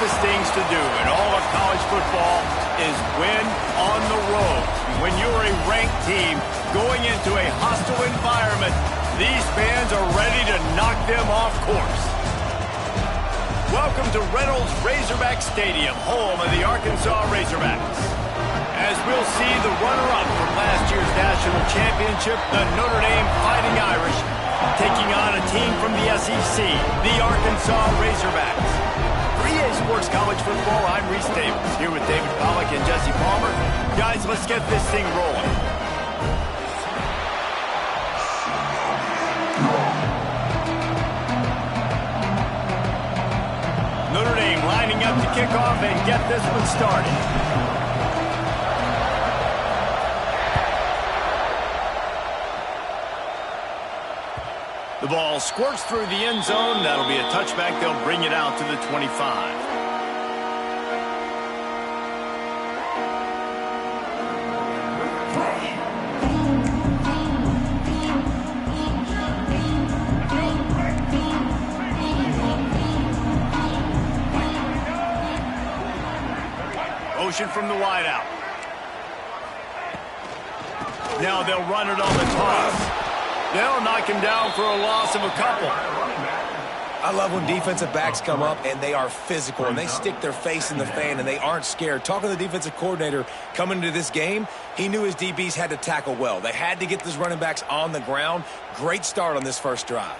toughest things to do in all of college football is win on the road. When you're a ranked team going into a hostile environment, these fans are ready to knock them off course. Welcome to Reynolds Razorback Stadium, home of the Arkansas Razorbacks. As we'll see the runner-up from last year's national championship, the Notre Dame Fighting Irish, taking on a team from the SEC, the Arkansas Razorbacks. For EA Sports College Football, I'm Reese Davis, here with David Pollack and Jesse Palmer. Guys, let's get this thing rolling. Notre Dame lining up to kick off and get this one started. The ball squirts through the end zone. That'll be a touchback. They'll bring it out to the 25. Motion from the wideout. Now they'll run it on the toss. They'll knock him down for a loss of a couple. I love when defensive backs come up and they are physical and they stick their face in the fan and they aren't scared. Talking to the defensive coordinator coming into this game, he knew his DBs had to tackle well. They had to get those running backs on the ground. Great start on this first drive.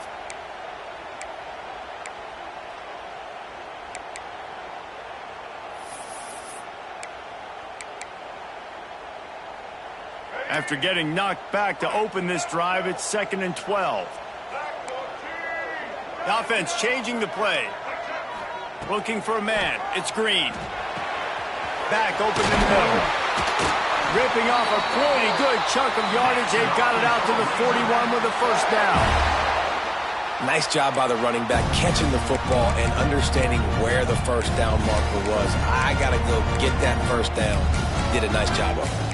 After getting knocked back to open this drive, it's 2nd and 12. The offense changing the play. Looking for a man. It's Green. Back open in the middle. Ripping off a pretty good chunk of yardage. They've got it out to the 41 with a first down. Nice job by the running back catching the football and understanding where the first down marker was. I got to go get that first down. Did a nice job of it.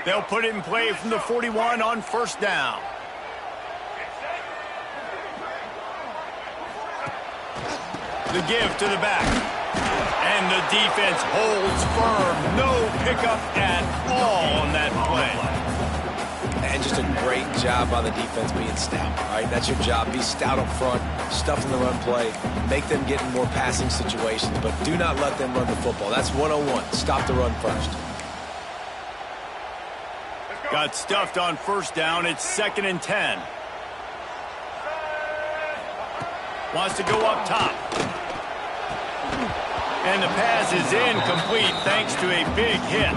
They'll put it in play from the 41 on first down. The give to the back. And the defense holds firm. No pickup at all on that play. And just a great job by the defense being stout. All right, that's your job. Be stout up front, stuff in the run play, make them get in more passing situations, but do not let them run the football. That's 101. Stop the run first. Got stuffed on first down. It's 2nd and 10. Wants to go up top. And the pass is incomplete thanks to a big hit.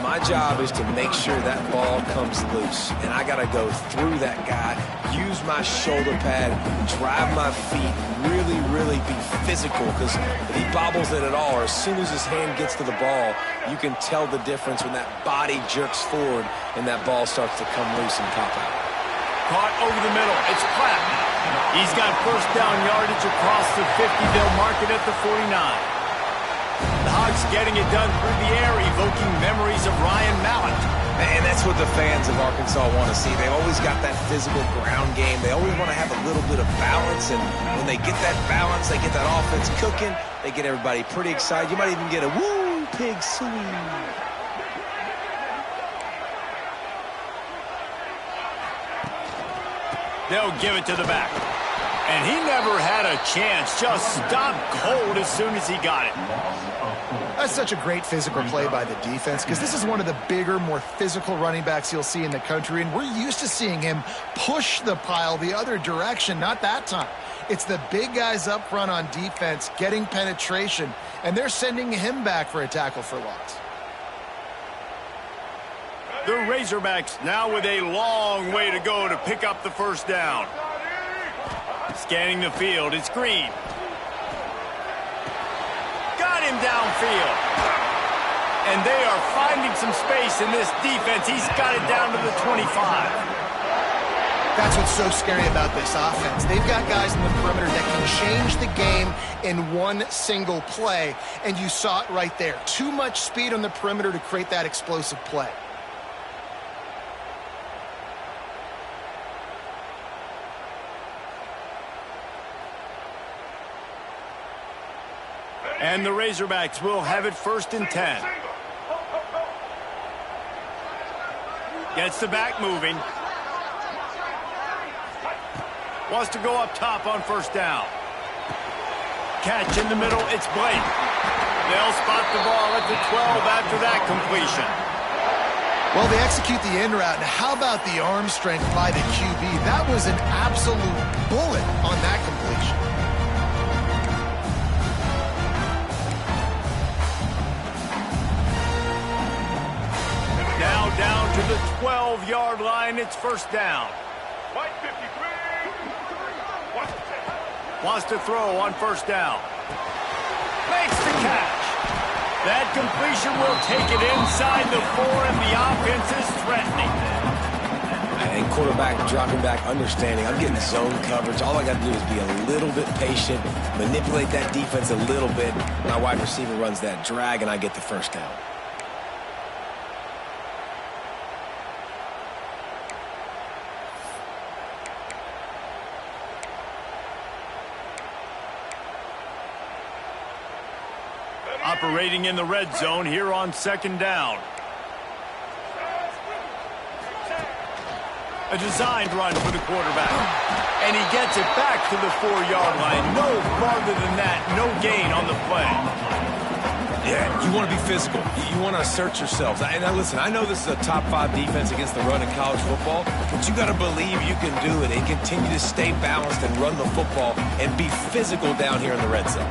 My job is to make sure that ball comes loose. And I got to go through that guy, use my shoulder pad, drive my feet, really be physical. Because if he bobbles it at all, or as soon as his hand gets to the ball, you can tell the difference when that body jerks forward and that ball starts to come loose and pop out. Caught over the middle. It's Platt. He's got first down yardage across the 50. They'll mark it at the 49. The Hogs getting it done through the air, evoking memories of Ryan Mallett. And that's what the fans of Arkansas want to see. They've always got that physical ground game. They always want to have a little bit of balance, and when they get that balance, they get that offense cooking, they get everybody pretty excited. You might even get a woo pig sooie. They'll give it to the back. And he never had a chance. Just stopped cold as soon as he got it. That's such a great physical play by the defense because this is one of the bigger, more physical running backs you'll see in the country, and we're used to seeing him push the pile the other direction. Not that time. It's the big guys up front on defense getting penetration, and they're sending him back for a tackle for loss. The Razorbacks now with a long way to go to pick up the first down. Scanning the field, it's Green. Got him downfield. And they are finding some space in this defense. He's got it down to the 25. That's what's so scary about this offense. They've got guys in the perimeter that can change the game in one single play, and you saw it right there. Too much speed on the perimeter to create that explosive play. And the Razorbacks will have it 1st and 10. Gets the back moving. Wants to go up top on 1st down. Catch in the middle, it's Blake. They'll spot the ball at the 12 after that completion. Well, they execute the in route. Now, how about the arm strength by the QB? That was an absolute bullet on that completion. Now down to the 12-yard line, it's 1st down. Wants to throw on 1st down. Makes the catch. That completion will take it inside the 4, and the offense is threatening. And quarterback dropping back, understanding. I'm getting zone coverage. All I got to do is be a little bit patient, manipulate that defense a little bit. My wide receiver runs that drag, and I get the 1st down. Operating in the red zone here on 2nd down. A designed run for the quarterback. And he gets it back to the 4-yard line. No farther than that. No gain on the play. Yeah, you want to be physical. You want to assert yourselves. And now listen, I know this is a top 5 defense against the run in college football, but you got to believe you can do it and continue to stay balanced and run the football and be physical down here in the red zone.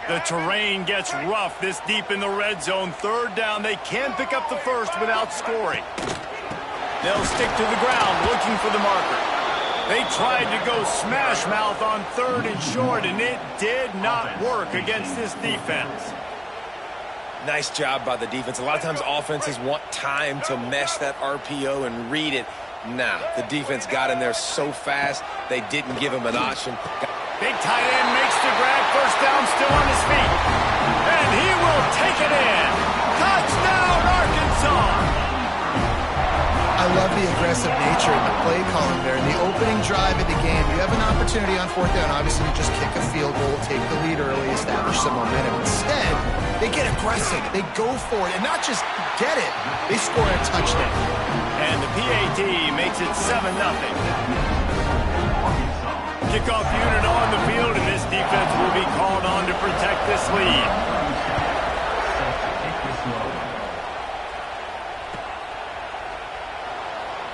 The terrain gets rough this deep in the red zone. 3rd down. They can pick up the 1st without scoring. They'll stick to the ground looking for the marker. They tried to go smash mouth on 3rd and short, and it did not work against this defense. Nice job by the defense. A lot of times offenses want time to mesh that RPO and read it. Nah, the defense got in there so fast, they didn't give him an option. Big tight end makes the grab. 1st down, still on his feet. And he will take it in. Touchdown, Arkansas! I love the aggressive nature of the play calling there. In the opening drive of the game, you have an opportunity on 4th down, obviously, to just kick a field goal, take the lead early, establish some momentum. Instead, they get aggressive. They go for it. And not just get it, they score a touchdown. And the PAT makes it 7-0. Kickoff unit on the field, and this defense will be called on to protect this lead.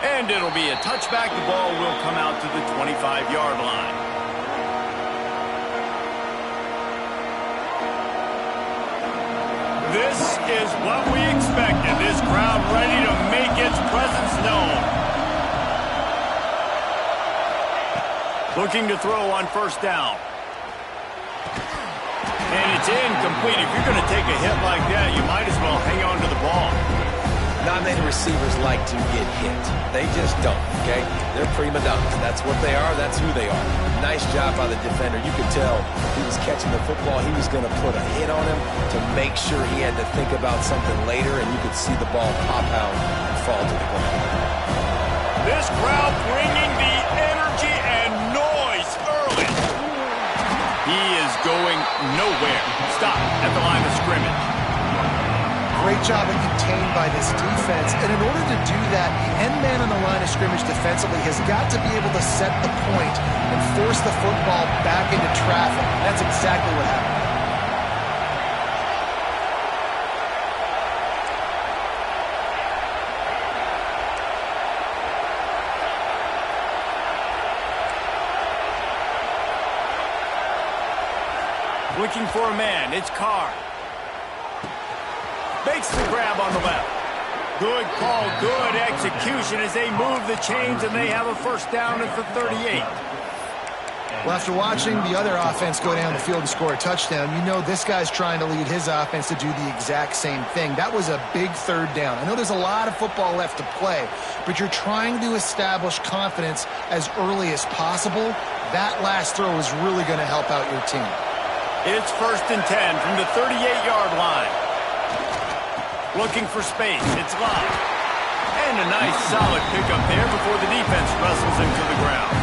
And it'll be a touchback. The ball will come out to the 25-yard line. This is what we expected. This crowd ready to make its presence known. Looking to throw on 1st down. And it's incomplete. If you're going to take a hit like that, you might as well hang on to the ball. Not many receivers like to get hit. They just don't, okay? They're prima donnas. That's what they are. That's who they are. Nice job by the defender. You could tell he was catching the football. He was going to put a hit on him to make sure he had to think about something later, and you could see the ball pop out and fall to the ground. This crowd bringing the energy and noise early. He is going nowhere. Stop at the line of scrimmage. Great job and contained by this defense. And in order to do that, the end man on the line of scrimmage defensively has got to be able to set the point and force the football back into traffic. That's exactly what happened. Looking for a man. It's Carr. Makes the grab on the left. Good call, good execution as they move the chains, and they have a 1st down at the 38. Well, after watching the other offense go down the field and score a touchdown, you know this guy's trying to lead his offense to do the exact same thing. That was a big third down. I know there's a lot of football left to play, but you're trying to establish confidence as early as possible. That last throw is really going to help out your team. It's 1st and 10 from the 38-yard line. Looking for space. It's Love. And a nice solid pickup there before the defense wrestles him to the ground.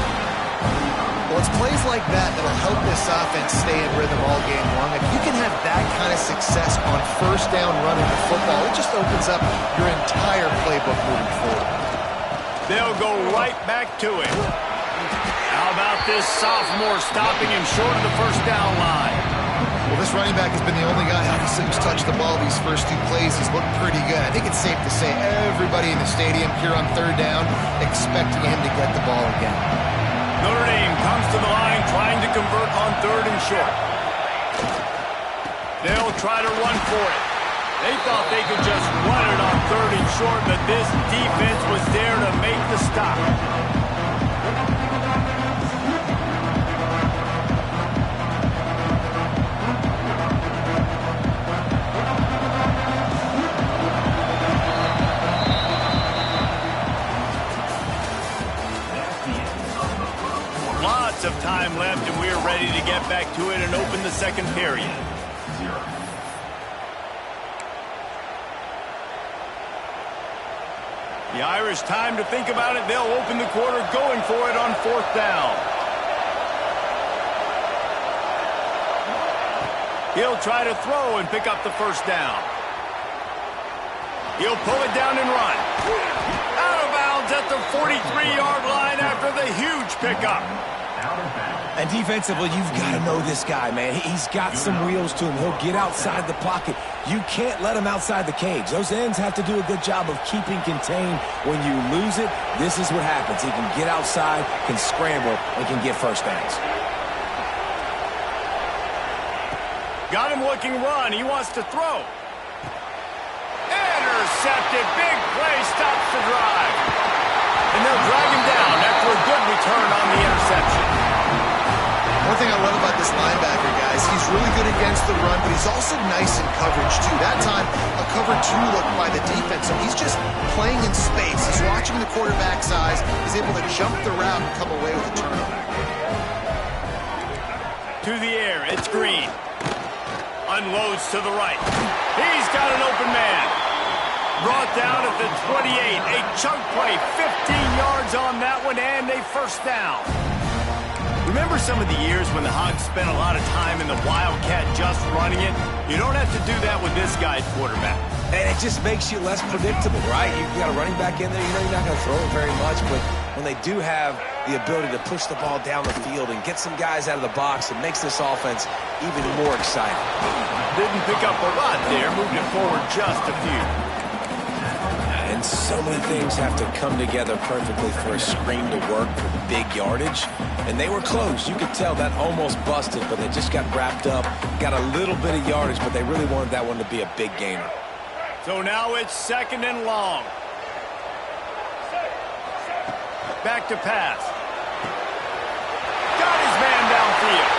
Well, it's plays like that that'll help this offense stay in rhythm all game long. If you can have that kind of success on 1st down running the football, it just opens up your entire playbook moving forward. They'll go right back to him. How about this sophomore stopping him short of the 1st down line? Well, this running back has been the only guy obviously who's touched the ball these first 2 plays. He's looked pretty good. I think it's safe to say everybody in the stadium here on 3rd down expecting him to get the ball again. Notre Dame comes to the line trying to convert on 3rd and short. They'll try to run for it. They thought they could just run it on 3rd and short, but this defense was there to make the stop. Of time left, and we're ready to get back to it and open the 2nd period. The Irish time to think about it. They'll open the quarter going for it on 4th down. He'll try to throw and pick up the 1st down. He'll pull it down and run. Out of bounds at the 43-yard line after the huge pickup. And defensively, you've got to know this guy, man. He's got some wheels to him. He'll get outside the pocket. You can't let him outside the cage. Those ends have to do a good job of keeping contained. When you lose it, this is what happens. He can get outside, can scramble, and can get 1st downs. Got him looking run. He wants to throw. Intercepted. Big play stops the drive. And they'll drag him down after a good return on the interception. One thing I love about this linebacker, guys, he's really good against the run, but he's also nice in coverage, too. That time, a cover 2 look by the defense, so he's just playing in space. He's watching the quarterback's eyes. He's able to jump the route and come away with a turnover. To the air, it's Green. Unloads to the right. He's got an open man. Brought down at the 28. A chunk play, 15 yards on that one, and a 1st down. Remember some of the years when the Hogs spent a lot of time in the Wildcat just running it? You don't have to do that with this guy quarterback. And it just makes you less predictable, right? You've got a running back in there. You know you're not going to throw it very much, but when they do have the ability to push the ball down the field and get some guys out of the box, it makes this offense even more exciting. Didn't pick up a lot there, moved it forward just a few. And so many things have to come together perfectly for a screen to work for big yardage. And they were close. You could tell that almost busted, but they just got wrapped up, got a little bit of yardage, but they really wanted that one to be a big gainer. So now it's 2nd and long. Back to pass. Got his man downfield.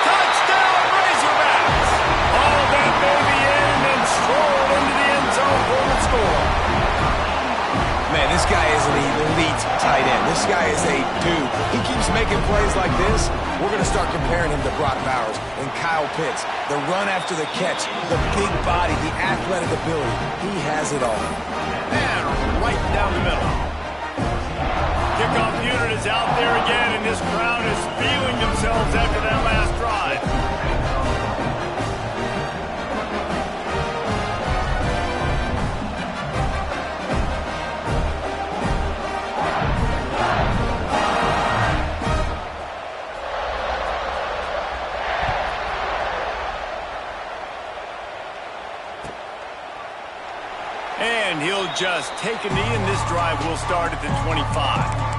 Touchdown, Razorbacks! All that baby in and strolled into the end zone for the score. Man, this guy is an elite tight end. This guy is a dude. He keeps making plays like this. We're going to start comparing him to Brock Bowers and Kyle Pitts. The run after the catch, the big body, the athletic ability. He has it all. And right down the middle. Kickoff unit is out there again, and this crowd is feeling themselves after that last drive. And he'll just take a knee, and this drive will start at the 25.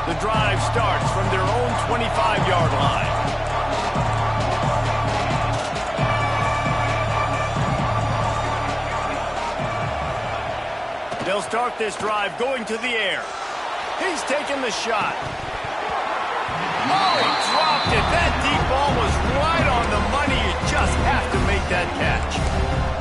The drive starts from their own 25-yard line. They'll start this drive going to the air. He's taking the shot. Oh, he dropped it. That deep ball was right on the money. You just have to make that catch.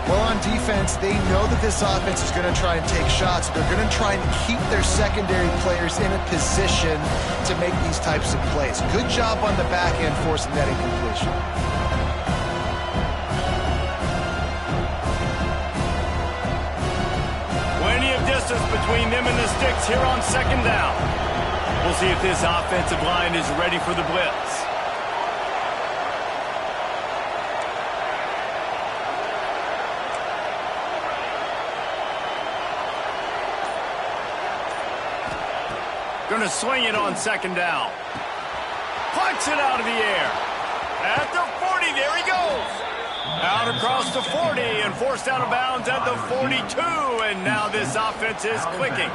Well, on defense, they know that this offense is going to try and take shots. They're going to try and keep their secondary players in a position to make these types of plays. Good job on the back end forcing that incompletion. Plenty of distance between them and the sticks here on second down. We'll see if this offensive line is ready for the blitz. Going to swing it on second down. Punts it out of the air. At the 40, there he goes. Out across the 40 and forced out of bounds at the 42. And now this offense is clicking.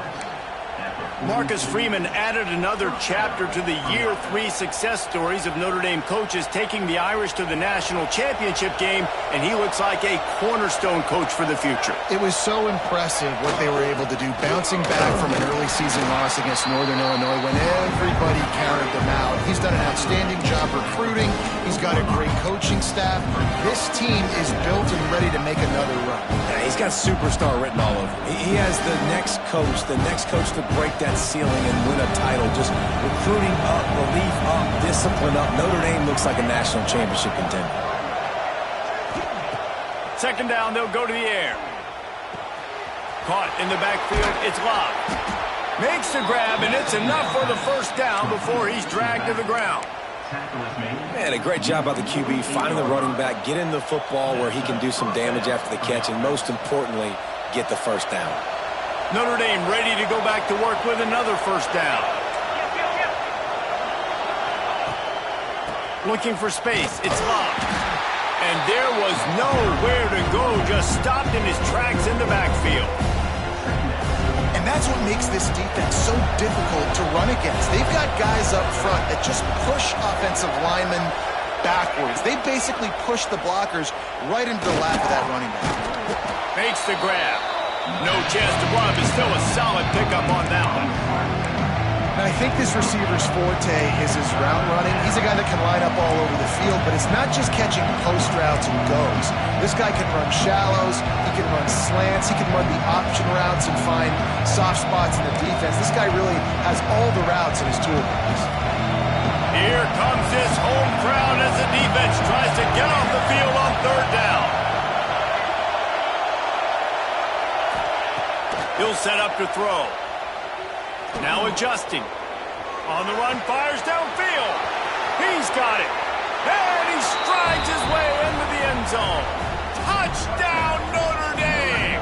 Marcus Freeman added another chapter to the year 3 success stories of Notre Dame coaches, taking the Irish to the national championship game, and he looks like a cornerstone coach for the future. It was so impressive what they were able to do, bouncing back from an early season loss against Northern Illinois when everybody counted them out. He's done an outstanding job recruiting. He's got a great coaching staff. This team is built and ready to make another run. Yeah, he's got superstar written all over. He has the next coach to break that ceiling and win a title. Just recruiting up, belief up, discipline up. Notre Dame looks like a national championship contender. Second down, they'll go to the air. Caught in the backfield, it's Locke. Makes the grab, and it's enough for the first down before he's dragged to the ground. Man, a great job by the QB, finding the running back, getting the football where he can do some damage after the catch, and most importantly, get the first down. Notre Dame ready to go back to work with another first down. Looking for space, it's Locke. And there was nowhere to go, just stopped in his tracks in the backfield. And that's what makes this defense so difficult to run against. They've got guys up front that just push offensive linemen backwards. They basically push the blockers right into the lap of that running back. Makes the grab. No chance to run, but still a solid pickup on that one. And I think this receiver's forte is his route running. He's a guy that can line up all over the field, but it's not just catching post routes and goes. This guy can run shallows, he can run slants, he can run the option routes and find soft spots in the defense. This guy really has all the routes in his toolbox. Here comes this home crowd as the defense tries to get off the field on third down. He'll set up to throw. Now adjusting. On the run, fires downfield. He's got it. And he strides his way into the end zone. Touchdown, Notre Dame!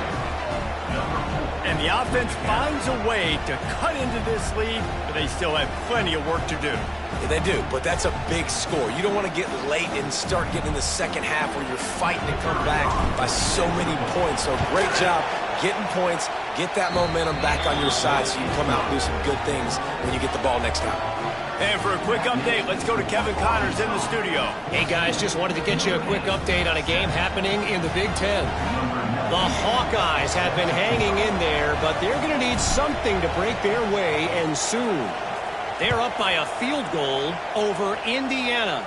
And the offense finds a way to cut into this lead, but they still have plenty of work to do. Yeah, they do, but that's a big score. You don't want to get late and start getting in the second half where you're fighting to come back by so many points. So great job getting points, get that momentum back on your side so you come out and do some good things when you get the ball next time. And for a quick update, let's go to Kevin Connors in the studio. Hey guys, just wanted to get you a quick update on a game happening in the Big Ten. The Hawkeyes have been hanging in there, but they're going to need something to break their way, and soon. They're up by a field goal over Indiana.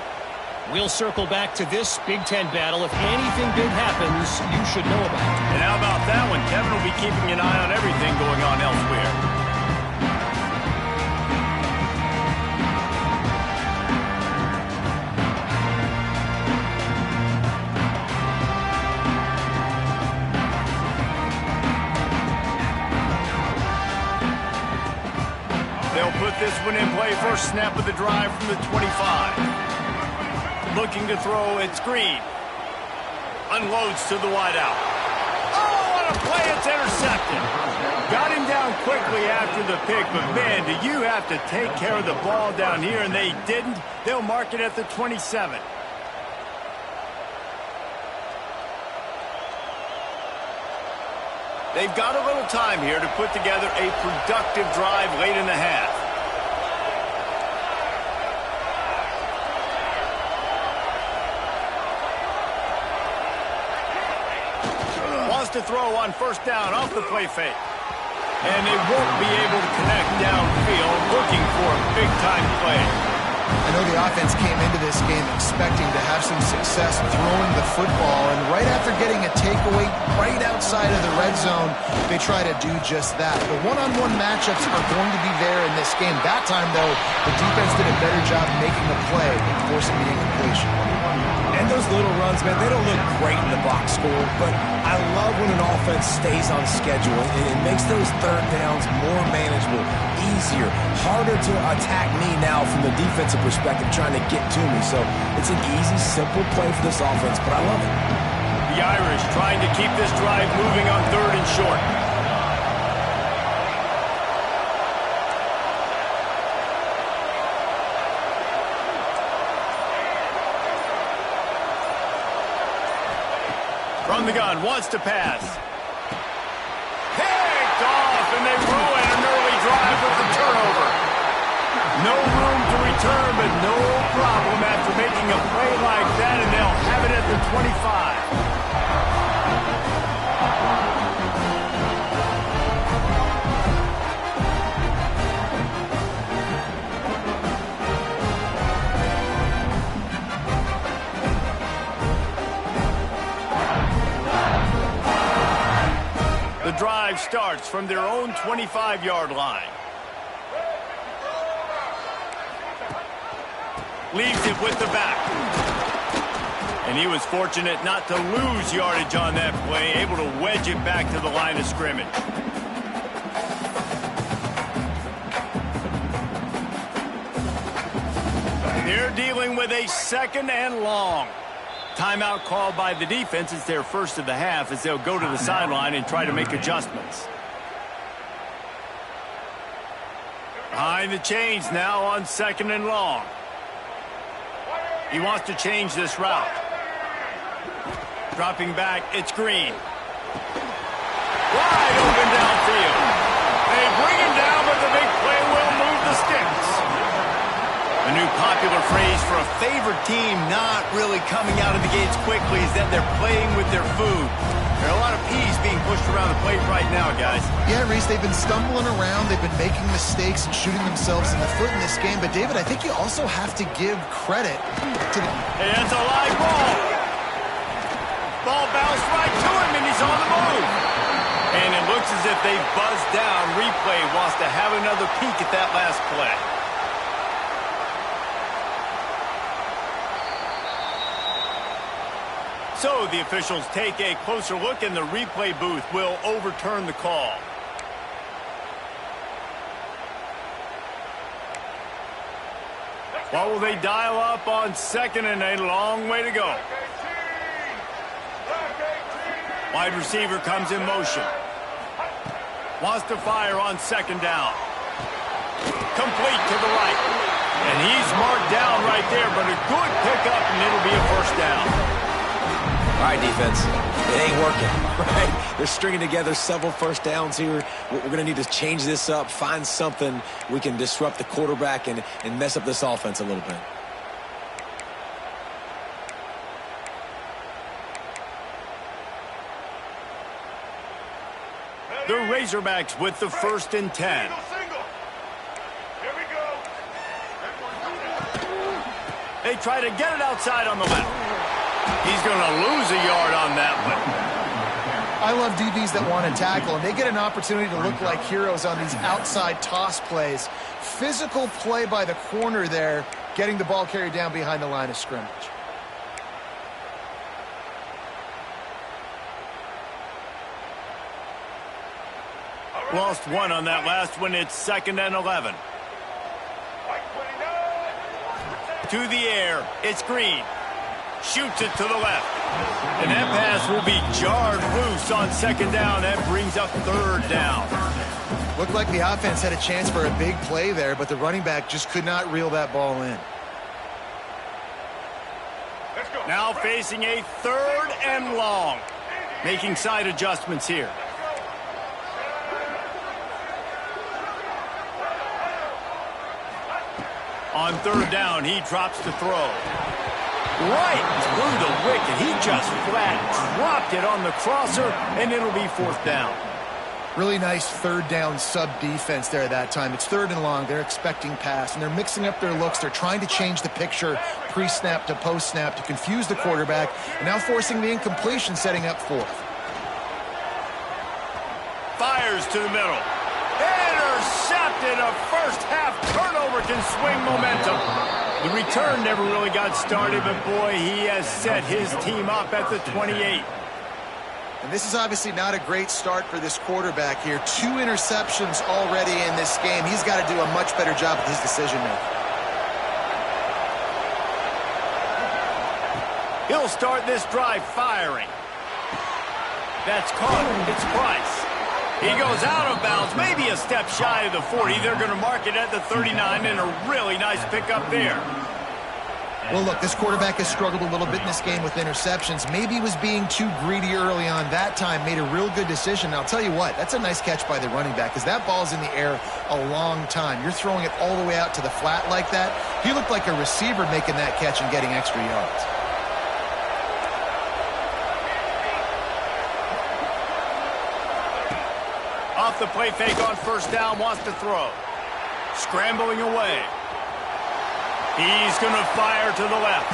We'll circle back to this Big Ten battle. If anything big happens, you should know about it. And how about that one? Kevin will be keeping an eye on everything going on elsewhere. They'll put this one in play. First snap of the drive from the 25. Looking to throw, it's Green. Unloads to the wideout. Oh, what a play, it's intercepted. Got him down quickly after the pick, but man, do you have to take care of the ball down here, and they didn't. They'll mark it at the 27. They've got a little time here to put together a productive drive late in the half. To throw on first down off the play fake. and they won't be able to connect downfield, looking for a big-time play. I know the offense came into this game expecting to have some success throwing the football, and right after getting a takeaway right outside of the red zone, they try to do just that. The one-on-one matchups are going to be there in this game. That time, though, the defense did a better job making a play and forcing the incompletion. And those little runs, man, they don't look great in the box score, but I love when an offense stays on schedule. It makes those third downs more manageable, easier, harder to attack me now from the defensive perspective trying to get to me. So it's an easy, simple play for this offense, but I love it. The Irish trying to keep this drive moving on 3rd and short. From the gun, wants to pass. Picked off, and they ruin an early drive with the turnover. No room to return, but no problem after making a play like that, and they'll have it at the 25. The drive starts from their own 25-yard line. Leaves it with the back. And he was fortunate not to lose yardage on that play, able to wedge it back to the line of scrimmage. They're dealing with a 2nd and long. Timeout called by the defense. It's their first of the half as they'll go to the sideline and try to make adjustments. Behind the chains now on 2nd and long. He wants to change this route. Dropping back, it's Green. Wide open downfield. They bring him down, but the big play will move the sticks. A new popular phrase for a favored team not really coming out of the gates quickly is that they're playing with their food. There are a lot of peas being pushed around the plate right now, guys. Yeah, Reese, they've been stumbling around. They've been making mistakes and shooting themselves in the foot in this game. But, David, I think you also have to give credit to the... Hey, that's a live ball. Ball bounced right to him, and he's on the move. And it looks as if they buzzed down. Replay wants to have another peek at that last play. So the officials take a closer look, and the replay booth will overturn the call. What will they dial up on 2nd and a long way to go? Wide receiver comes in motion. Wants to fire on 2nd down. Complete to the right. And he's marked down right there, but a good pickup, and it'll be a 1st down. All right, defense, it ain't working, right? They're stringing together several 1st downs here. We're going to need to change this up, find something we can disrupt the quarterback and mess up this offense a little bit. The Razorbacks with the 1st and 10. They try to get it outside on the left. He's going to lose a yard on that one. I love DBs that want to tackle, and they get an opportunity to look like heroes on these outside toss plays. Physical play by the corner there, getting the ball carried down behind the line of scrimmage. Lost one on that last one. It's 2nd and 11. To the air, it's Green. Shoots it to the left. And that pass will be jarred loose on 2nd down. That brings up 3rd down. Looked like the offense had a chance for a big play there, but the running back just could not reel that ball in. Now facing a 3rd and long. Making side adjustments here. On 3rd down, he drops to throw. Right through the wicket. He just flat dropped it on the crosser, and it'll be 4th down. Really nice third down sub defense there that time. It's 3rd and long. They're expecting pass, and they're mixing up their looks. They're trying to change the picture pre-snap to post-snap to confuse the quarterback, and now forcing the incompletion, setting up 4th. Fires to the middle. Intercepted. A first-half turnover can swing momentum. The return never really got started, but boy, he has set his team up at the 28. And this is obviously not a great start for this quarterback here. 2 interceptions already in this game. He's got to do a much better job with his decision-making. He'll start this drive firing. That's caught. It's Price. He goes out of bounds, maybe a step shy of the 40. They're going to mark it at the 39, and a really nice pickup there. Well, look, this quarterback has struggled a little bit in this game with interceptions. Maybe he was being too greedy early on. That time made a real good decision. And I'll tell you what, that's a nice catch by the running back because that ball's in the air a long time. You're throwing it all the way out to the flat like that. He looked like a receiver making that catch and getting extra yards. Off the play fake on first down, wants to throw. Scrambling away. He's going to fire to the left.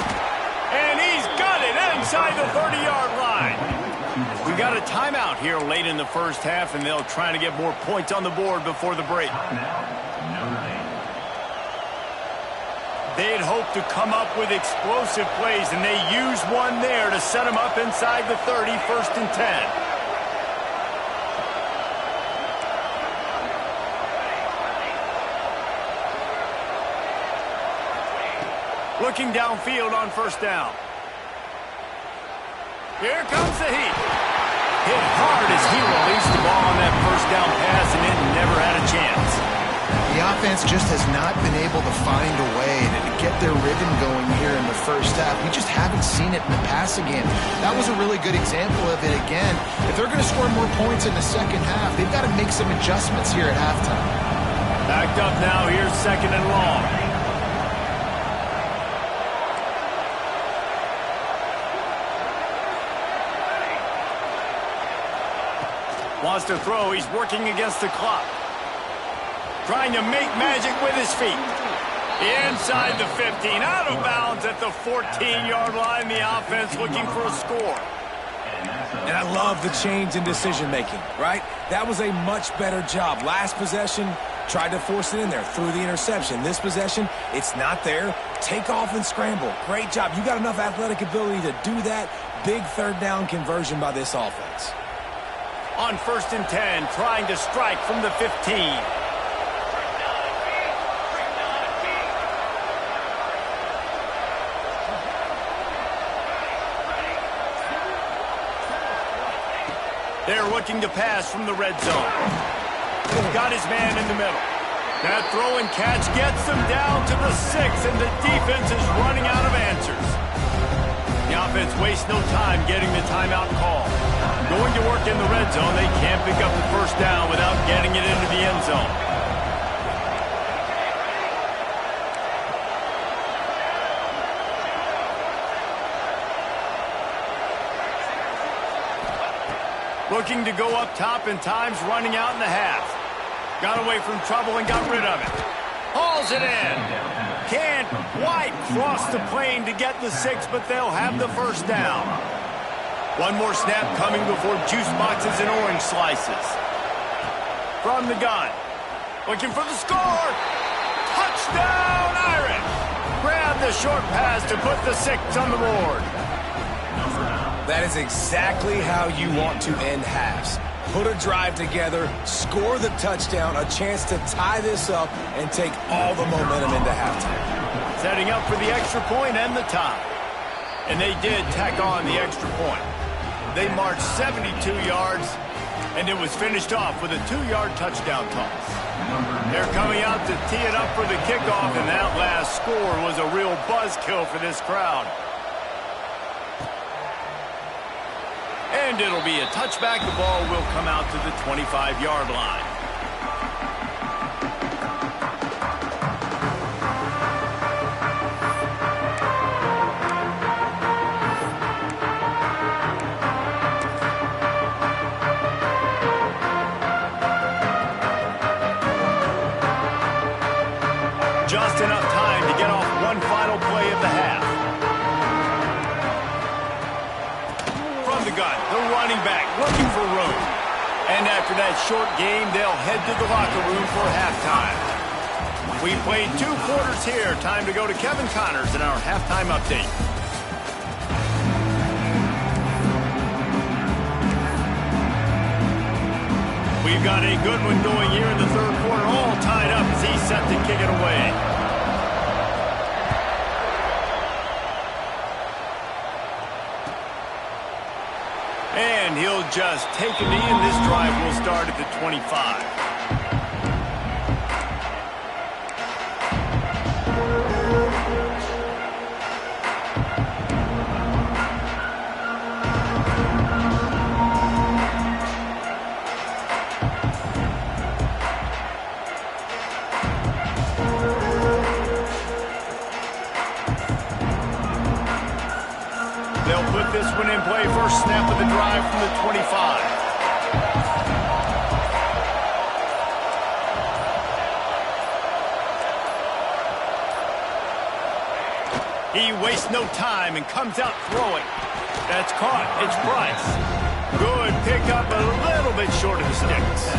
And he's got it inside the 30-yard line. We got a timeout here late in the first half, and they'll try to get more points on the board before the break. They'd hoped to come up with explosive plays, and they used one there to set them up inside the 30, 1st and 10. Looking downfield on first down. Here comes the heat. Hit hard as he released the ball on that first down pass, and it never had a chance. The offense just has not been able to find a way to get their rhythm going here in the first half. We just haven't seen it in the passing game. That was a really good example of it again. If they're going to score more points in the second half, they've got to make some adjustments here at halftime. Backed up now, here's 2nd and long. Wants to throw. He's working against the clock. Trying to make magic with his feet. Inside the 15. Out of bounds at the 14-yard line. The offense looking for a score. And I love the change in decision-making, right? That was a much better job. Last possession, tried to force it in there, threw the interception. This possession, it's not there. Take off and scramble. Great job. You got enough athletic ability to do that. Big 3rd down conversion by this offense. On 1st and 10, trying to strike from the 15. They're looking to pass from the red zone. Got his man in the middle. That throw and catch gets them down to the 6, and the defense is running out of answers. The offense wastes no time getting the timeout call. Going to work in the red zone, they can't pick up the first down without getting it into the end zone. Looking to go up top, and time's running out in the half. Got away from trouble and got rid of it. Hauls it in. Can't quite cross the plane to get the 6, but they'll have the first down. One more snap coming before juice boxes and orange slices. From the gun. Looking for the score. Touchdown, Irish. Grab the short pass to put the 6 on the board. That is exactly how you want to end halves. Put a drive together, score the touchdown, a chance to tie this up, and take all the momentum into halftime. Setting up for the extra point and the tie. And they did tack on the extra point. They marched 72 yards, and it was finished off with a 2-yard touchdown toss. They're coming out to tee it up for the kickoff, and that last score was a real buzzkill for this crowd. And it'll be a touchback. The ball will come out to the 25-yard line. just enough time to get off one final play of the half. From the gun, the running back looking for room. And after that short game, they'll head to the locker room for halftime. We played 2 quarters here. Time to go to Kevin Connors in our halftime update. We've got a good one going here in the 3rd quarter, all tied up as he's set to kick it away. And he'll just take a knee, and this drive will start at the 25. They'll put this one in play. First snap of the drive from the 25. He wastes no time and comes out throwing. That's caught. It's Price. Good pickup, a little bit short of the sticks.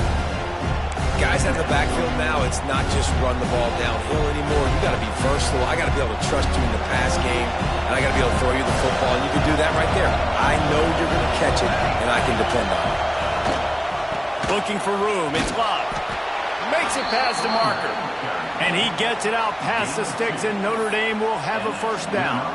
Guys out of the backfield now, it's not just run the ball downhill anymore. You got to be versatile. I got to be able to trust you in the pass game, and I got to be able to throw you the football, and you can do that right there. I know you're going to catch it, and I can depend on it. Looking for room. It's locked. Makes it past the marker. And he gets it out past the sticks, and Notre Dame will have a first down.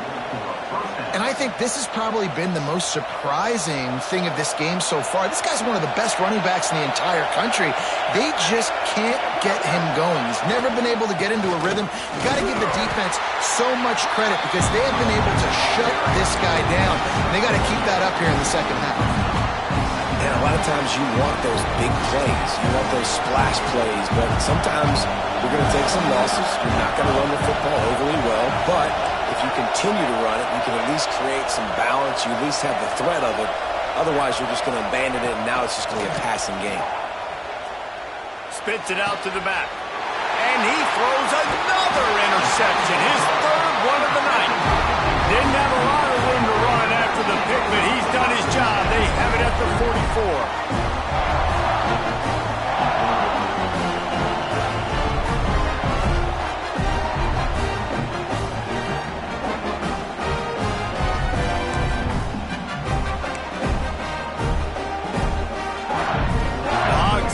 And I think this has probably been the most surprising thing of this game so far. This guy's one of the best running backs in the entire country. They just can't get him going. He's never been able to get into a rhythm. You got to give the defense so much credit because they have been able to shut this guy down. And they got to keep that up here in the second half. And a lot of times you want those big plays. You want those splash plays. But sometimes you're going to take some losses. You're not going to run the football overly well. But if you continue to run it, you can at least create some balance. You at least have the threat of it. Otherwise, you're just going to abandon it, and now it's just going to be a passing game. Spits it out to the back. And he throws another interception. His 3rd one of the night. Didn't have a lot of room to run after the pick, but he's done his job. They have it at the 44.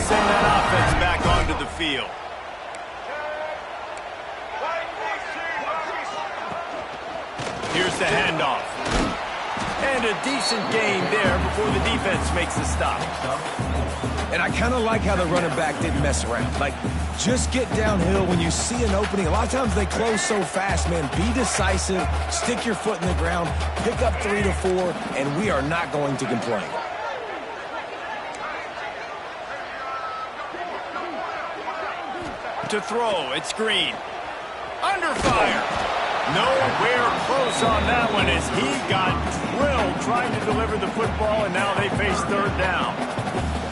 Send that offense back onto the field. Here's the handoff. And a decent gain there before the defense makes the stop. And I kind of like how the running back didn't mess around. Like, just get downhill when you see an opening. A lot of times they close so fast, man. Be decisive, stick your foot in the ground, pick up 3 to 4, and we are not going to complain. To throw, it's Green. Under fire. Nowhere close on that one as he got drilled trying to deliver the football, and now they face 3rd down.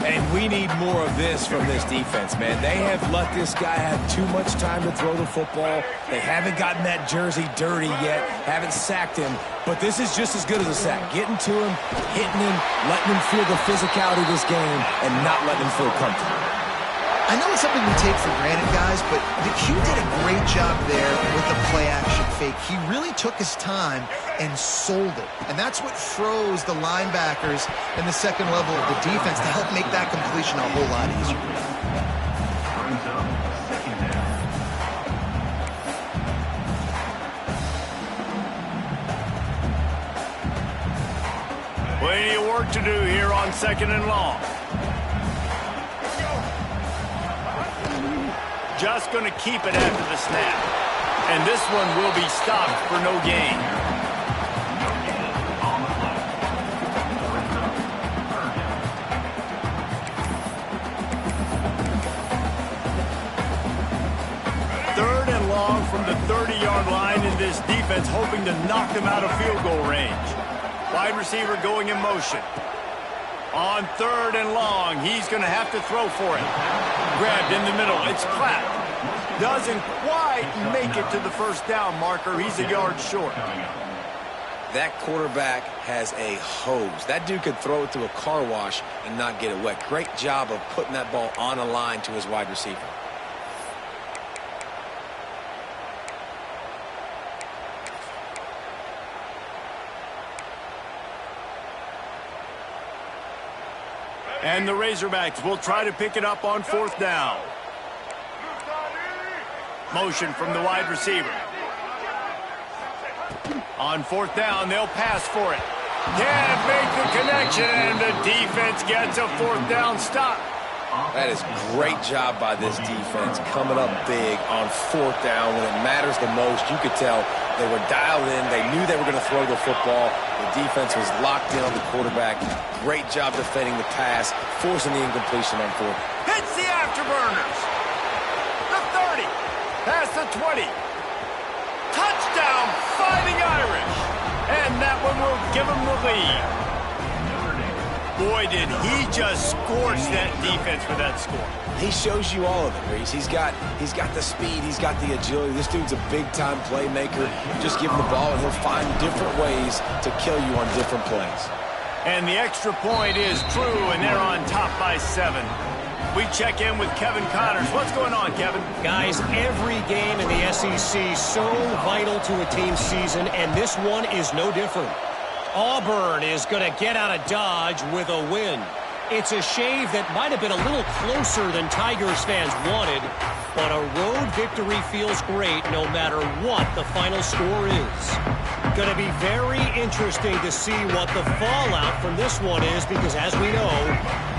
And we need more of this from this defense, man. They have let this guy have too much time to throw the football. They haven't gotten that jersey dirty yet, haven't sacked him. But this is just as good as a sack. Getting to him, hitting him, letting him feel the physicality of this game, and not letting him feel comfortable. I know it's something we take for granted, guys, but the Q did a great job there with the play-action fake. He really took his time and sold it. And that's what froze the linebackers in the second level of the defense to help make that completion a whole lot easier. Plenty of work to do here on 2nd and long. Just going to keep it after the snap. And this one will be stopped for no gain. Third and long from the 30-yard line, and this defense hoping to knock them out of field goal range. Wide receiver going in motion. On 3rd and long, he's going to have to throw for it. Grabbed in the middle. It's Clapp. Doesn't quite make it to the first down marker. He's a yard short. That quarterback has a hose. That dude could throw it through a car wash and not get it wet. Great job of putting that ball on a line to his wide receiver. And the Razorbacks will try to pick it up on fourth down. Motion from the wide receiver. On fourth down, they'll pass for it. Can't make the connection, and the defense gets a fourth down stop. That is great job by this defense, coming up big on fourth down when it matters the most. You could tell they were dialed in. They knew they were going to throw the football. The defense was locked in on the quarterback. Great job defending the pass, forcing the incompletion on fourth. Hits the afterburners. The 30. Past the 20. Touchdown, Fighting Irish. And that one will give them the lead. Boy, did he just scorch that defense for that score. He shows you all of it, Reese. He's got the speed. He's got the agility. This dude's a big-time playmaker. You just give him the ball, and he'll find different ways to kill you on different plays. And the extra point is true, and they're on top by 7. We check in with Kevin Connors. What's going on, Kevin? Guys, every game in the SEC so vital to a team's season, and this one is no different. Auburn is going to get out of Dodge with a win. It's a shave that might have been a little closer than Tigers fans wanted, but a road victory feels great no matter what the final score is. Going to be very interesting to see what the fallout from this one is, because as we know,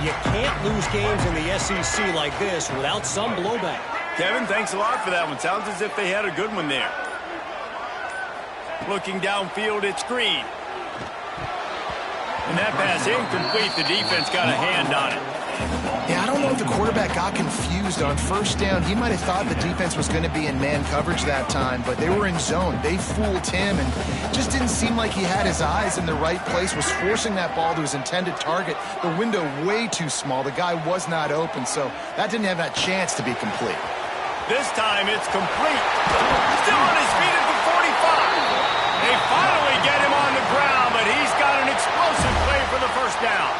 you can't lose games in the SEC like this without some blowback. Kevin, thanks a lot for that one. Sounds as if they had a good one there. Looking downfield, it's Green. And that pass incomplete. The defense got a hand on it. Yeah, I don't know if the quarterback got confused on first down. He might have thought the defense was going to be in man coverage that time, but they were in zone. They fooled him, and just didn't seem like he had his eyes in the right place, was forcing that ball to his intended target. The window way too small. The guy was not open, so that didn't have that chance to be complete. This time it's complete. Still on his feet at the 45. They finally get him on the ground, but he's got an explosive play for the first down.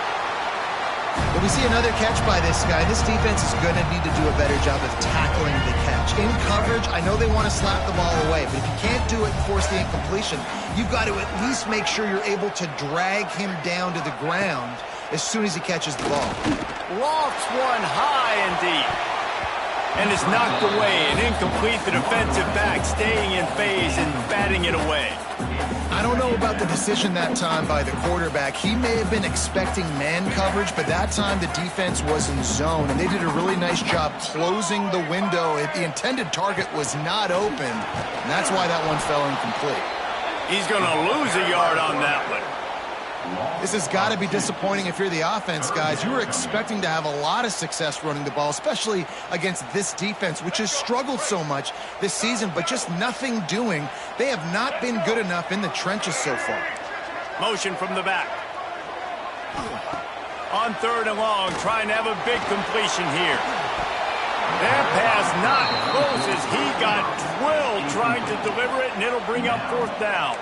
But we see another catch by this guy. This defense is going to need to do a better job of tackling the catch. In coverage, I know they want to slap the ball away, but if you can't do it and force the incompletion, you've got to at least make sure you're able to drag him down to the ground as soon as he catches the ball. Lofts one high and deep. And it's knocked away and incomplete. The defensive back staying in phase and batting it away. I don't know about the decision that time by the quarterback. He may have been expecting man coverage, but that time the defense was in zone, and they did a really nice job closing the window. The intended target was not open, and that's why that one fell incomplete. He's going to lose a yard on that one. This has got to be disappointing if you're the offense, guys. You were expecting to have a lot of success running the ball, especially against this defense, which has struggled so much this season, but just nothing doing. They have not been good enough in the trenches so far. Motion from the back. On third and long, trying to have a big completion here. That pass not close as he got drilled trying to deliver it, and it'll bring up fourth down.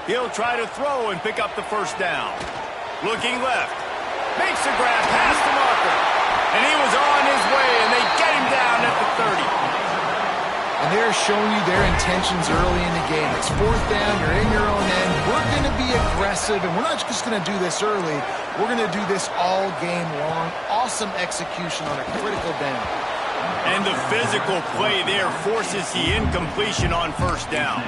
He'll try to throw and pick up the first down. Looking left. Makes a grab past the marker. And he was on his way, and they get him down at the 30. And they're showing you their intentions early in the game. It's fourth down. You're in your own end. We're going to be aggressive, and we're not just going to do this early. We're going to do this all game long. Awesome execution on a critical down. And the physical play there forces the incompletion on first down.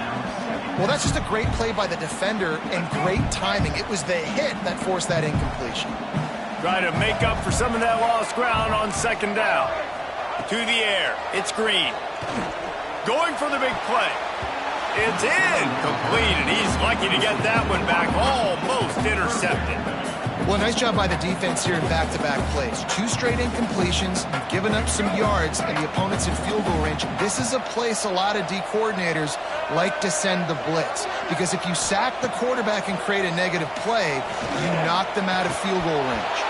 Well, that's just a great play by the defender and great timing. It was the hit that forced that incompletion. Try to make up for some of that lost ground on second down. To the air. It's Green. Going for the big play. It's incomplete, and he's lucky to get that one back. Almost intercepted. Well, nice job by the defense here in back-to-back plays. 2 straight incompletions, you've given up some yards, and the opponent's in field goal range. This is a place a lot of D coordinators like to send the blitz, because if you sack the quarterback and create a negative play, you knock them out of field goal range.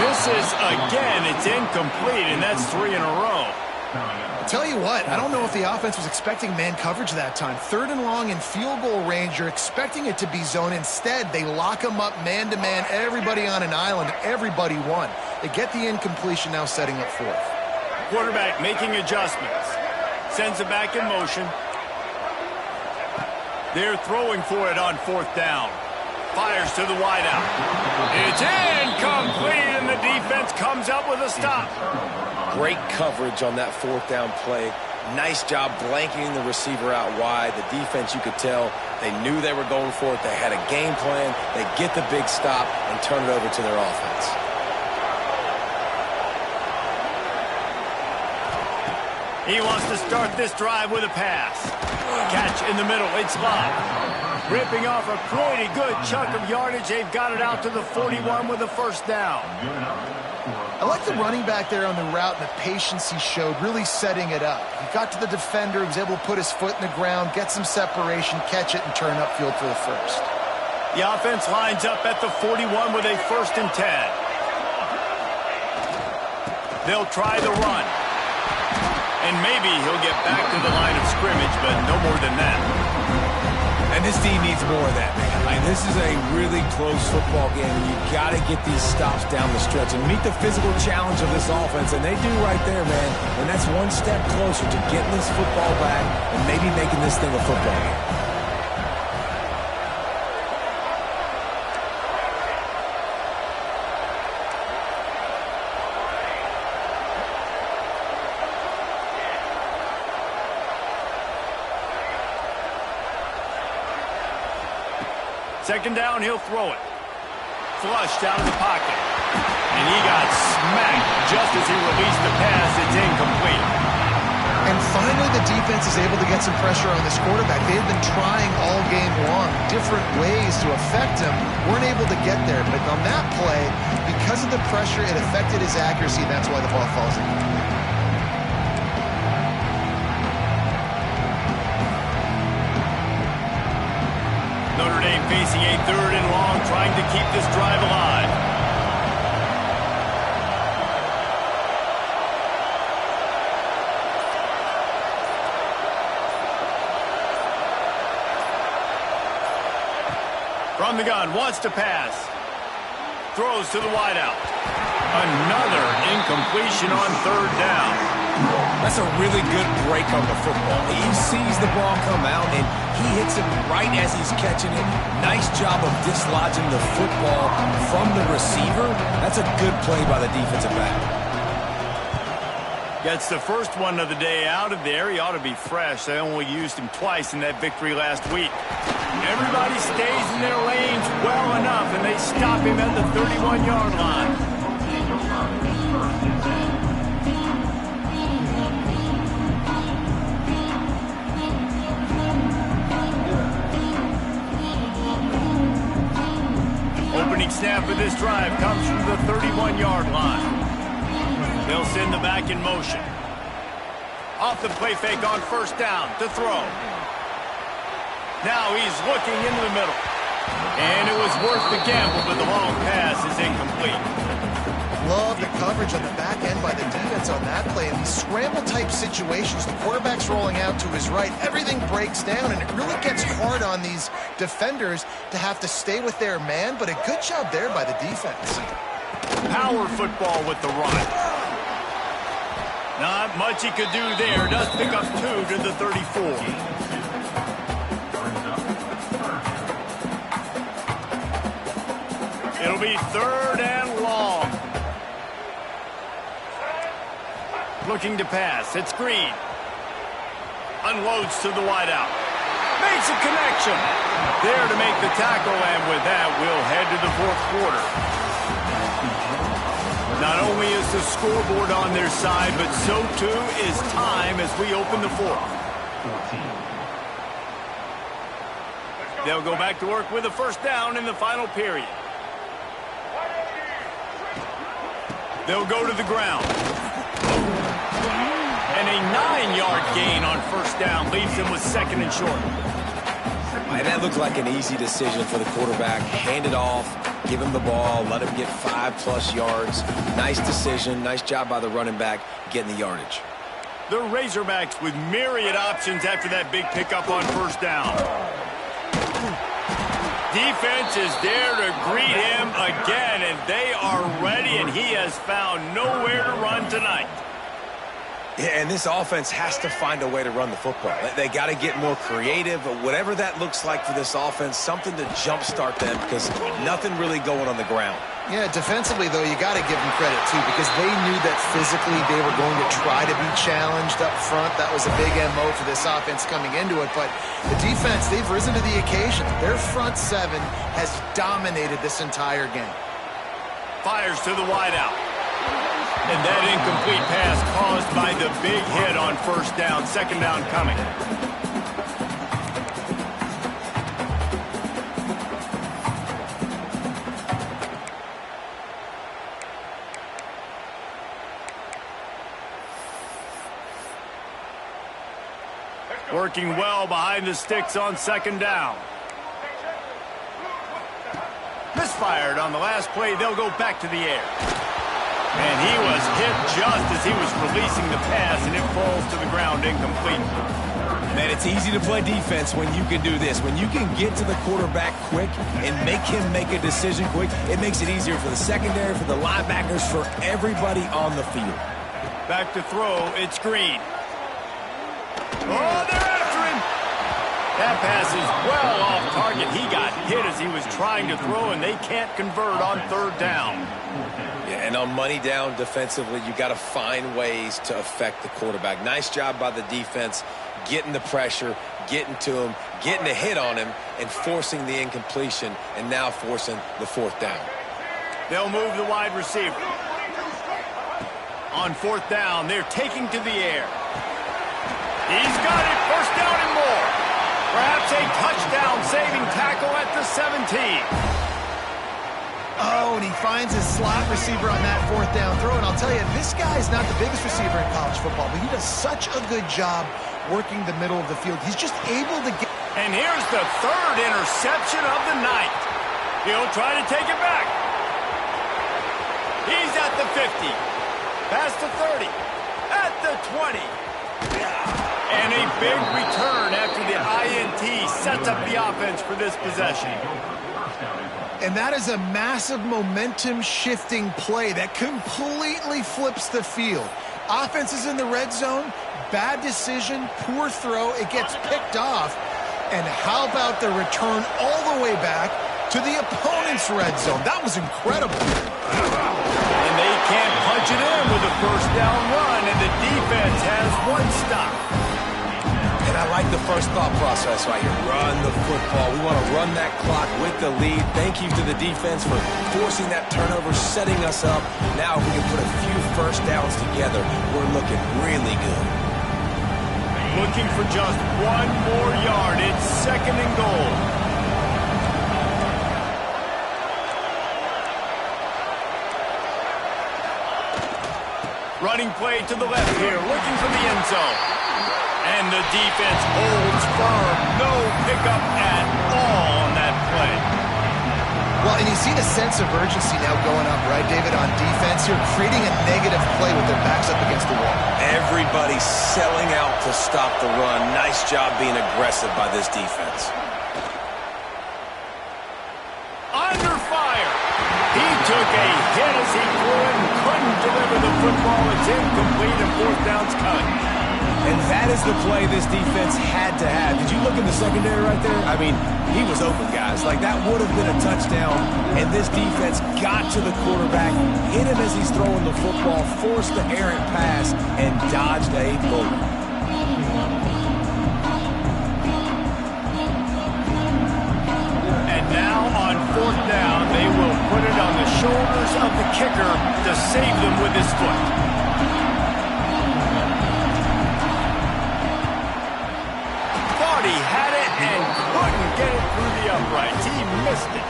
Misses again. It's incomplete, and that's 3 in a row. Tell you what, I don't know if the offense was expecting man coverage that time. 3rd and long in field goal range, you're expecting it to be zone. Instead, they lock them up man-to-man, everybody on an island, everybody won. They get the incompletion, now setting up 4th. Quarterback making adjustments. Sends it back in motion. They're throwing for it on 4th down. Fires to the wideout. It's incomplete, and the defense comes up with a stop. Great coverage on that 4th down play. Nice job blanketing the receiver out wide. The defense, you could tell, they knew they were going for it. They had a game plan. They get the big stop and turn it over to their offense. He wants to start this drive with a pass. Catch in the middle. It's Bob. Ripping off a pretty good chunk of yardage. They've got it out to the 41 with a 1st down. I like the running back there on the route and the patience he showed, really setting it up. He got to the defender, he was able to put his foot in the ground, get some separation, catch it, and turn upfield for the 1st. The offense lines up at the 41 with a 1st and 10. They'll try the run. And maybe he'll get back to the line of scrimmage, but no more than that. And this team needs more of that, man. This is a really close football game, and you got to get these stops down the stretch and meet the physical challenge of this offense, and they do right there, man. And that's one step closer to getting this football back and maybe making this thing a football game. Second down, he'll throw it. Flushed out of the pocket. And he got smacked just as he released the pass. It's incomplete. And finally, the defense is able to get some pressure on this quarterback. They've been trying all game long, different ways to affect him. Weren't able to get there. But on that play, because of the pressure, it affected his accuracy, and that's why the ball falls in. Notre Dame facing a 3rd and long, trying to keep this drive alive. From the gun, wants to pass. Throws to the wideout. Another incompletion on 3rd down. That's a really good break on the football. He sees the ball come out, and he hits it right as he's catching it. Nice job of dislodging the football from the receiver. That's a good play by the defensive back. Gets the first one of the day out of there. He ought to be fresh. They only used him twice in that victory last week. Everybody stays in their lanes well enough, and they stop him at the 31-yard line. Opening snap of this drive comes from the 31-yard line. They'll send the back in motion. Off the play fake on 1st down to throw. Now he's looking into the middle. And it was worth the gamble, but the long pass is incomplete. Love the coverage on the back end by the defense on that play. In these scramble-type situations, the quarterback's rolling out to his right. Everything breaks down, and it really gets hard on these defenders to have to stay with their man, but a good job there by the defense. Power football with the run. Not much he could do there. Does pick up 2 to the 34. It'll be 3rd and long. Looking to pass. It's Green. Unloads to the wideout. Makes a connection. There to make the tackle, and with that, we'll head to the 4th quarter. Not only is the scoreboard on their side, but so too is time as we open the 4th. They'll go back to work with a 1st down in the final period. They'll go to the ground. And a 9-yard gain on first down leaves him with second and short. And that looked like an easy decision for the quarterback. Hand it off, give him the ball, let him get 5+ yards. Nice decision, nice job by the running back getting the yardage. The Razorbacks with myriad options after that big pickup on first down. Defense is there to greet him again, and they are ready, and he has found nowhere to run tonight. Yeah, and this offense has to find a way to run the football. They got to get more creative, but whatever that looks like for this offense, something to jumpstart them because nothing really going on the ground. Yeah, defensively, though, you got to give them credit, too, because they knew that physically they were going to try to be challenged up front. That was a big MO for this offense coming into it. But the defense, they've risen to the occasion. Their front seven has dominated this entire game. Fires to the wideout. And that incomplete pass caused by the big hit on first down. Second down coming. Working well behind the sticks on second down. Misfired on the last play. They'll go back to the air. And he was hit just as he was releasing the pass, and it falls to the ground incomplete. Man, it's easy to play defense when you can do this. When you can get to the quarterback quick and make him make a decision quick, it makes it easier for the secondary, for the linebackers, for everybody on the field. Back to throw, it's Green. Oh, they're after him! That pass is well off target. He got hit as he was trying to throw, and they can't convert on third down. Yeah, and on money down defensively, you got to find ways to affect the quarterback. Nice job by the defense, getting the pressure, getting to him, getting a hit on him, and forcing the incompletion, and now forcing the fourth down. They'll move the wide receiver. On fourth down, they're taking to the air. He's got it, first down and more. Perhaps a touchdown-saving tackle at the 17. Oh, and he finds his slot receiver on that fourth down throw. And I'll tell you, this guy's not the biggest receiver in college football, but he does such a good job working the middle of the field. He's just able to get... And here's the third interception of the night. He'll try to take it back. He's at the 50. Past the 30. At the 20. And a big return after the INT sets up the offense for this possession. And that is a massive momentum-shifting play that completely flips the field. Offense is in the red zone, bad decision, poor throw, it gets picked off. And how about the return all the way back to the opponent's red zone? That was incredible. And they can't punch it in with a first down run, and the defense has one stop. And I like the first thought process right here. Run the football. We want to run that clock with the lead. Thank you to the defense for forcing that turnover, setting us up. Now if we can put a few first downs together, we're looking really good. Looking for just one more yard. It's second and goal. Running play to the left here, looking for the end zone. And the defense holds firm. No pickup at all on that play. Well, and you see the sense of urgency now going up, right, David, on defense. You're creating a negative play with their backs up against the wall. Everybody's selling out to stop the run. Nice job being aggressive by this defense. Under fire. He took a hit as he threw it and couldn't deliver the football. It's incomplete and fourth down's coming. And that is the play this defense had to have. Did you look in the secondary right there? I mean, he was open, guys. Like, that would have been a touchdown. And this defense got to the quarterback, hit him as he's throwing the football, forced the errant pass, and dodged a bullet. And now on fourth down, they will put it on the shoulders of the kicker to save them with his foot. He had it and couldn't get it through the uprights. He missed it.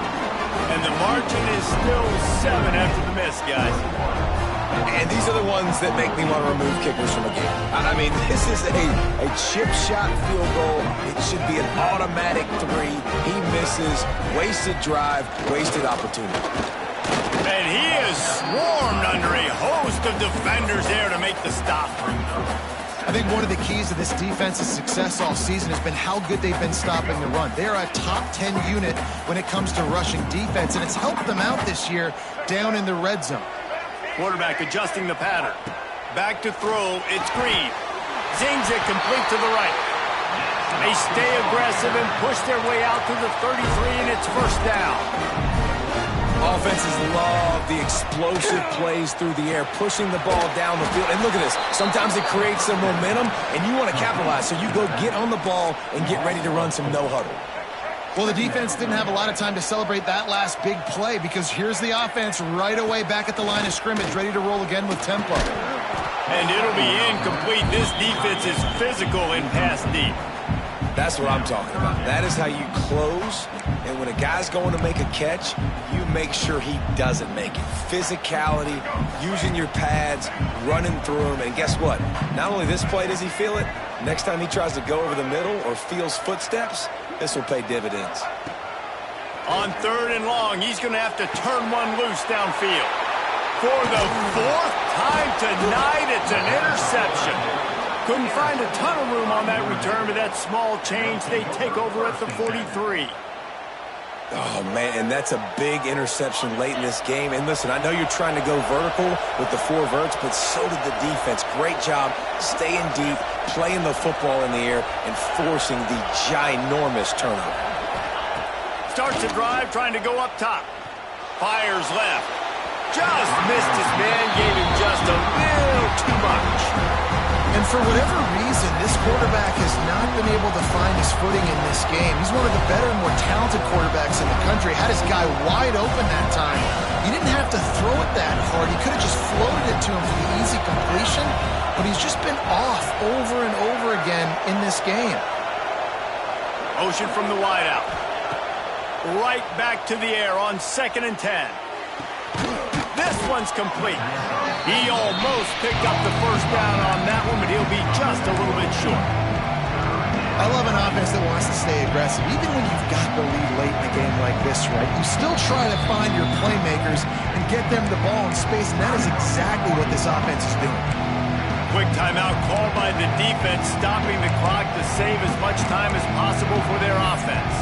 And the margin is still 7 after the miss, guys. And these are the ones that make me want to remove kickers from a game. I mean, this is a chip shot field goal. It should be an automatic 3. He misses. Wasted drive, wasted opportunity. And he is swarmed under a host of defenders there to make the stop. I think one of the keys to this defense's success all season has been how good they've been stopping the run. They're a top 10 unit when it comes to rushing defense, and it's helped them out this year down in the red zone. Quarterback adjusting the pattern. Back to throw. It's Green. Zings it complete to the right. They stay aggressive and push their way out to the 33, and it's first down. Offenses love the explosive plays through the air, pushing the ball down the field. And look at this. Sometimes it creates some momentum, and you want to capitalize. So you go get on the ball and get ready to run some no-huddle. Well, the defense didn't have a lot of time to celebrate that last big play because here's the offense right away back at the line of scrimmage, ready to roll again with tempo. And it'll be incomplete. This defense is physical in pass deep. That's what I'm talking about. That is how you close. And when a guy's going to make a catch, you make sure he doesn't make it. Physicality, using your pads, running through them. And guess what? Not only this play does he feel it, next time he tries to go over the middle or feels footsteps, this will pay dividends. On 3rd and long, he's going to have to turn one loose downfield. For the 4th time tonight, it's an interception. Couldn't find a ton of room on that return, but that small change, they take over at the 43. Oh, man, and that's a big interception late in this game. And listen, I know you're trying to go vertical with the 4 verts, but so did the defense. Great job staying deep, playing the football in the air, and forcing the ginormous turnover. Starts the drive, trying to go up top. Fires left. Just missed his man, gave him just a little too much. And for whatever reason, this quarterback has not been able to find his footing in this game. He's one of the better, more talented quarterbacks in the country. Had his guy wide open that time. He didn't have to throw it that hard. He could have just floated it to him for the easy completion, but he's just been off over and over again in this game. Motion from the wideout. Right back to the air on 2nd and 10. This one's complete. He almost picked up the first down on that one, but he'll be just a little bit short. I love an offense that wants to stay aggressive. Even when you've got the lead late in a game like this, right, you still try to find your playmakers and get them the ball in space, and that is exactly what this offense is doing. Quick timeout called by the defense, stopping the clock to save as much time as possible for their offense.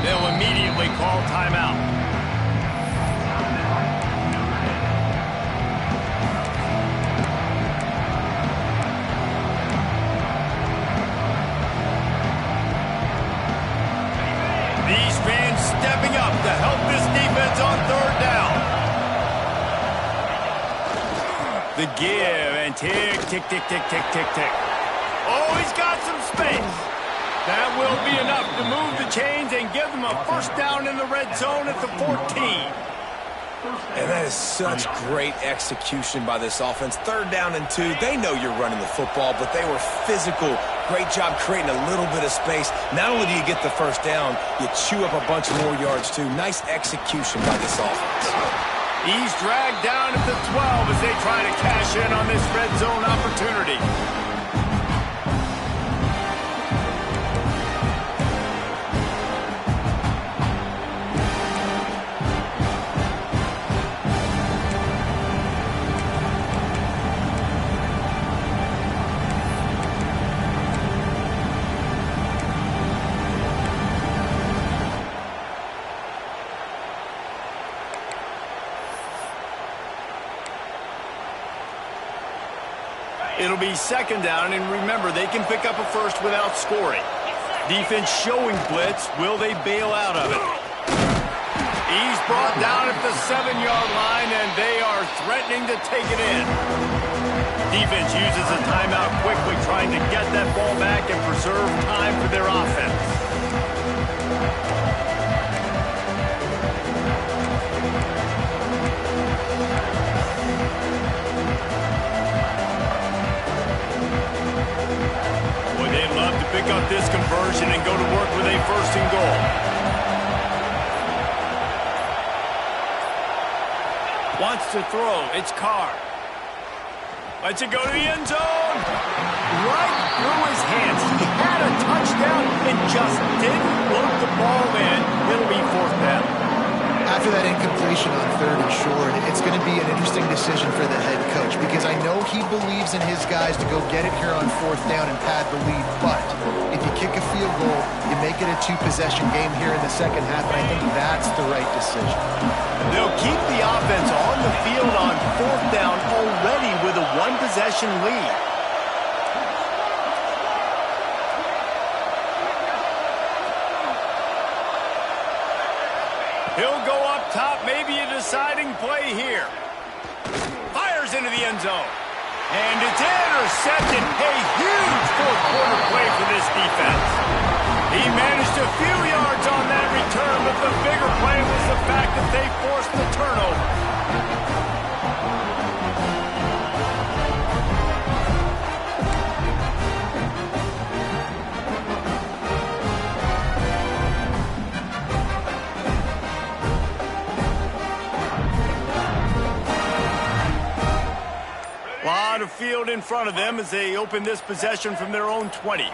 They'll immediately call timeout. These fans stepping up to help this defense on 3rd down. The give and tick, tick, tick, tick, tick, tick, tick. Oh, he's got some space. That will be enough to move the chains and give them a first down in the red zone at the 14. And that is such great execution by this offense. 3rd down and 2. They know you're running the football, but they were physical. Great job creating a little bit of space. Not only do you get the first down, you chew up a bunch more yards too. Nice execution by this offense. He's dragged down at the 12 as they try to cash in on this red zone opportunity. It'll be 2nd down, and remember, they can pick up a first without scoring. Defense showing blitz. Will they bail out of it? He's brought down at the 7-yard line, and they are threatening to take it in. Defense uses a timeout quickly, trying to get that ball back and preserve time for their offense. Wants to throw. It's Carr. Lets it go to the end zone. Right through his hands. He had a touchdown and just didn't load the ball in. It'll be fourth down. After that incompletion on third and short, it's going to be an interesting decision for the head coach because I know he believes in his guys to go get it here on fourth down and pad the lead, but if you kick a field goal, you make it a two-possession game here in the second half, and I think that's the right decision. They'll keep the offense on the field on fourth down already with a one-possession lead. He'll go up top, maybe a deciding play here. Fires into the end zone. And it's intercepted. A huge fourth-quarter play for this defense. He managed a few yards on that return, but the bigger play was the fact that they forced the turnover. Lot of field in front of them as they open this possession from their own 20.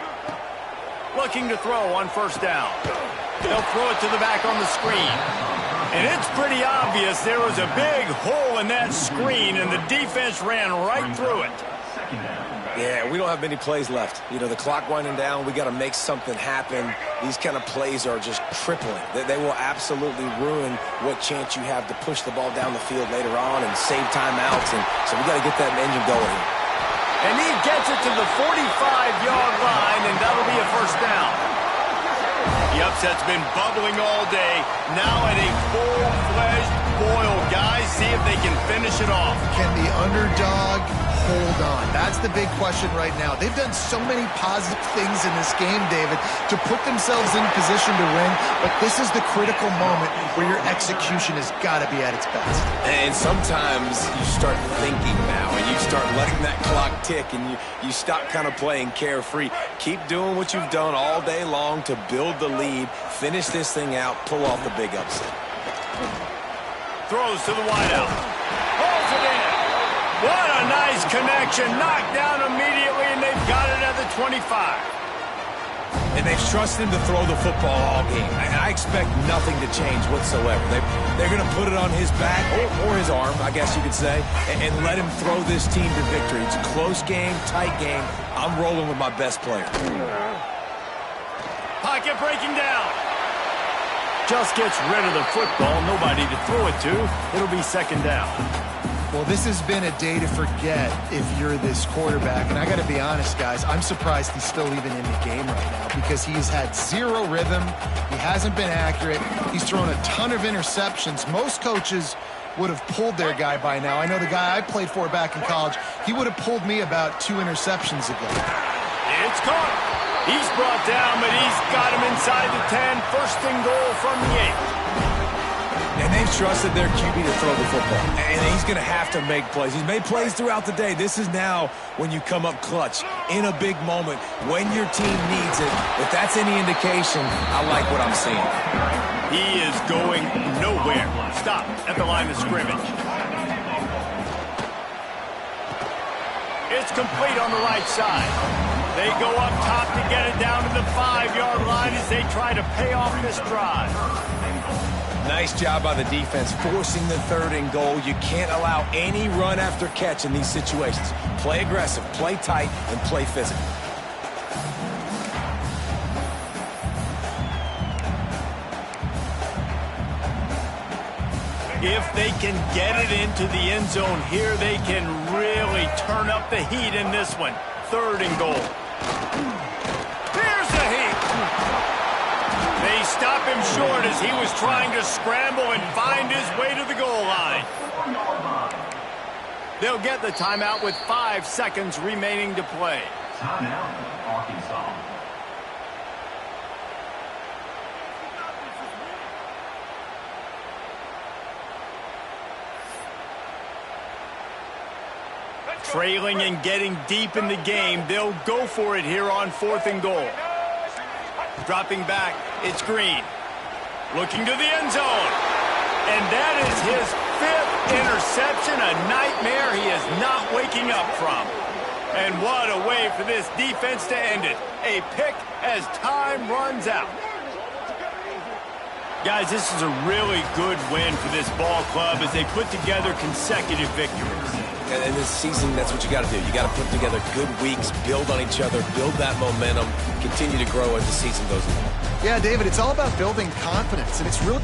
Looking to throw on first down. They'll throw it to the back on the screen. And it's pretty obvious there was a big hole in that screen, and the defense ran right through it. Yeah, we don't have many plays left. You know, the clock winding down, we got to make something happen. These kind of plays are just crippling. They will absolutely ruin what chance you have to push the ball down the field later on and save timeouts. And so we got to get that engine going here. And he gets it to the 45-yard line, and that'll be a first down. The upset's been bubbling all day. Now at a full-fledged boil. Guys, see if they can finish it off. Can the underdog hold on? That's the big question right now. They've done so many positive things in this game, David, to put themselves in position to win, but this is the critical moment where your execution has got to be at its best. And sometimes you start thinking now, and you start letting that clock tick, and you stop kind of playing carefree. Keep doing what you've done all day long to build the lead, finish this thing out, pull off the big upset. Throws to the wideout. Holds it in. What a nice connection. Knocked down immediately, and they've got it at the 25. And they've trusted him to throw the football all game. And I expect nothing to change whatsoever. They're going to put it on his back, or his arm, I guess you could say, and let him throw this team to victory. It's a close game, tight game. I'm rolling with my best player. Pocket breaking down. Just gets rid of the football. Nobody to throw it to. It'll be second down. Well, this has been a day to forget if you're this quarterback. And I got to be honest, guys, I'm surprised he's still even in the game right now because he's had zero rhythm. He hasn't been accurate. He's thrown a ton of interceptions. Most coaches would have pulled their guy by now. I know the guy I played for back in college, he would have pulled me about 2 interceptions ago. It's caught. He's brought down, but he's got him inside the 10. First and goal from the 8. And they've trusted their QB to throw the football. And he's going to have to make plays. He's made plays throughout the day. This is now when you come up clutch in a big moment when your team needs it. If that's any indication, I like what I'm seeing. He is going nowhere. Stop at the line of scrimmage. It's complete on the right side. They go up top to get it down to the 5-yard line as they try to pay off this drive. Nice job by the defense forcing the third and goal. You can't allow any run after catch in these situations. Play aggressive, play tight, and play physical. If they can get it into the end zone here, they can really turn up the heat in this one. Third and goal. Here's the heat. They stop him short as he was trying to scramble and find his way to the goal line. They'll get the timeout with 5 seconds remaining to play. Timeout, Arkansas. Trailing and getting deep in the game, they'll go for it here on 4th and goal. Dropping back, it's Green. Looking to the end zone. And that is his 5th Interception, a nightmare he is not waking up from. And what a way for this defense to end it. A pick as time runs out. Guys, this is a really good win for this ball club as they put together consecutive victories. And in this season, that's what you got to do. You got to put together good weeks, build on each other, build that momentum, continue to grow as the season goes along. Yeah, David, it's all about building confidence, and it's really